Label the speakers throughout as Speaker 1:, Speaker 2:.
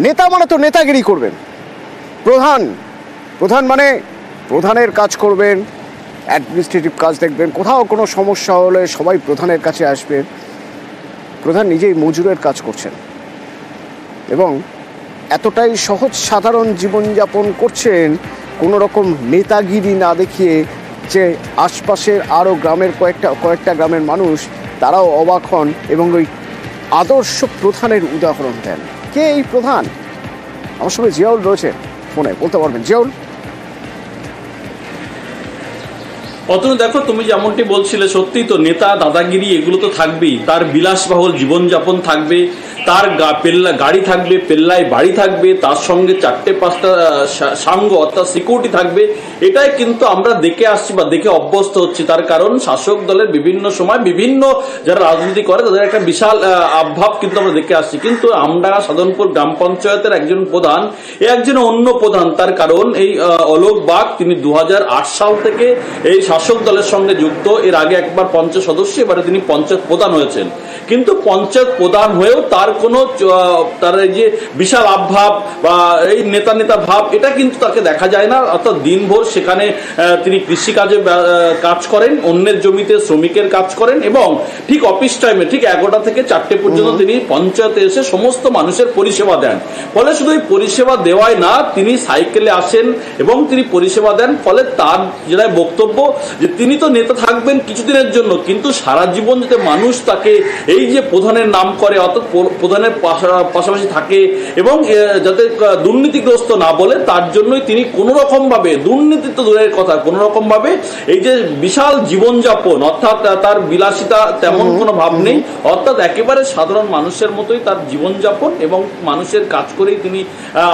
Speaker 1: নেতা মানে তো নেতাগিরি করবেন, প্রধান প্রধান মানে প্রধানের কাজ করবেন, অ্যাডমিনিস্ট্রেটিভ কাজ দেখবেন, কোথাও কোনো সমস্যা হলে সবাই প্রধানের কাছে আসবেন। প্রধান নিজেই মজুরের কাজ করছেন এবং এতটাই সহজ সাধারণ জীবনযাপন করছেন, কোনো রকম নেতাগিরি না দেখিয়ে, যে আশপাশের আরও গ্রামের কয়েকটা গ্রামের মানুষ তারাও অবাক হন এবং ওই আদর্শ প্রধানের উদাহরণ দেন। কে এই প্রধান? আমার সঙ্গে জিয়াউল রয়েছে ফোনে, বলতে পারবেন জিয়াউল?
Speaker 2: অতনু, দেখো তুমি যেমনটি বলছিলে, সত্যি তো নেতা দাদাগিরি এগুলো তো থাকবেই, তার বিলাসবহুল জীবনযাপন থাকবে, তার গাড়ি থাকবে, পেল্লায় বাড়ি থাকবে, তার সঙ্গে 4-5টা সাঙ্গ অর্থাৎ সিকিউরিটি থাকবে। এটাই কিন্তু আমরা দেখে আসছি বা দেখে অভ্যস্ত হচ্ছি। তার কারণ শাসক দলের বিভিন্ন সময় বিভিন্ন যারা রাজনীতি করে তাদের একটা বিশাল আভাব কিন্তু আমরা দেখে আসছি। কিন্তু আমডাঙ্গা সাধনপুর গ্রাম পঞ্চায়েতের একজন প্রধান, একজন অন্য প্রধান। তার কারণ এই অলোক বাগ, তিনি 2008 সাল থেকে এই শাসক দলের সঙ্গে যুক্ত। এর আগে একবার পঞ্চায়েত সদস্য, এবারে তিনি পঞ্চায়েত প্রধান হয়েছেন। কিন্তু পঞ্চায়েত প্রধান হয়েও তার কোনো তার এই যে বিশাল আভাব বা এই নেতা ভাব, এটা কিন্তু তাকে দেখা যায় না। অর্থাৎ দিনভর সেখানে তিনি কৃষিকাজে কাজ করেন, অন্যের জমিতে শ্রমিকের কাজ করেন এবং ঠিক অফিস টাইমে ঠিক 11টা থেকে 4টে পর্যন্ত তিনি পঞ্চায়েতে এসে সমস্ত মানুষের পরিষেবা দেন। ফলে শুধু এই পরিষেবা দেওয়াই না, তিনি সাইকেলে আসেন এবং তিনি পরিষেবা দেন। ফলে তার যেটা বক্তব্য যে তিনি তো নেতা থাকবেন কিছুদিনের জন্য, কিন্তু সারা জীবন যাতে মানুষ তাকে এই যে প্রধানের নাম করে, অর্থাৎ প্রধানের পাশাপাশি থাকে এবং যাতে দুর্নীতিগ্রস্ত না বলে, তার জন্যই তিনি কোনো রকম ভাবে, দুর্নীতি তো দূরের কথা, কোনো রকম ভাবে এই যে বিশাল জীবনযাপন, অর্থাৎ তার বিলাসিতা তেমন কোনো ভাব নেই, অর্থাৎ একেবারে সাধারণ মানুষের মতোই তার জীবনযাপন এবং মানুষের কাজ করেই তিনি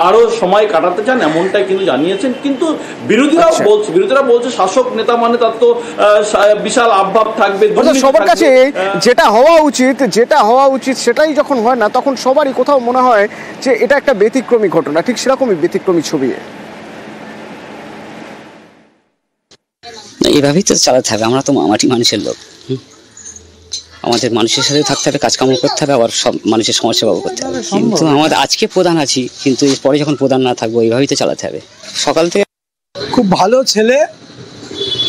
Speaker 2: আরো সময় কাটাতে চান, এমনটাই কিন্তু জানিয়েছেন। কিন্তু বিরোধীরা বলছে শাসক নেতা মানে তার তো বিশাল আভাব থাকবে।
Speaker 1: সবার কাছে যেটা হওয়া উচিত সেটাই যখন হয় না, তখন সবারই কোথাও মনে হয় যে এটা একটা ব্যতিক্রমী ঘটনা। ঠিক সেরকমই ব্যতিক্রমী ছবি।
Speaker 3: এভাবেই তো চালাতে হবে। আমরা তো মাটি মানুষের লোক, আমাদের মানুষের সাথে থাকতে হবে, কাজকাম করতে হবে, আবার সব মানুষের সমাজসেবাও করতে হবে। কিন্তু আমাদের আজকে প্রধান আছি, কিন্তু পরে যখন প্রধান না থাকবো, এইভাবেই তো চালাতে হবে। সকাল থেকে
Speaker 4: খুব ভালো ছেলে,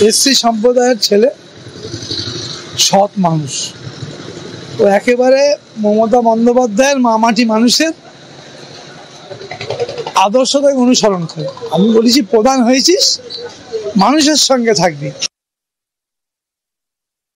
Speaker 4: এসসি সম্প্রদায়ের ছেলে, সৎ মানুষ। ও একেবারে মমতা বন্দ্যোপাধ্যায়ের মাটি মানুষের আদর্শটাকে অনুসরণ করে। আমি বলেছি প্রধান হয়েছিস, মানুষের সঙ্গে থাকবি।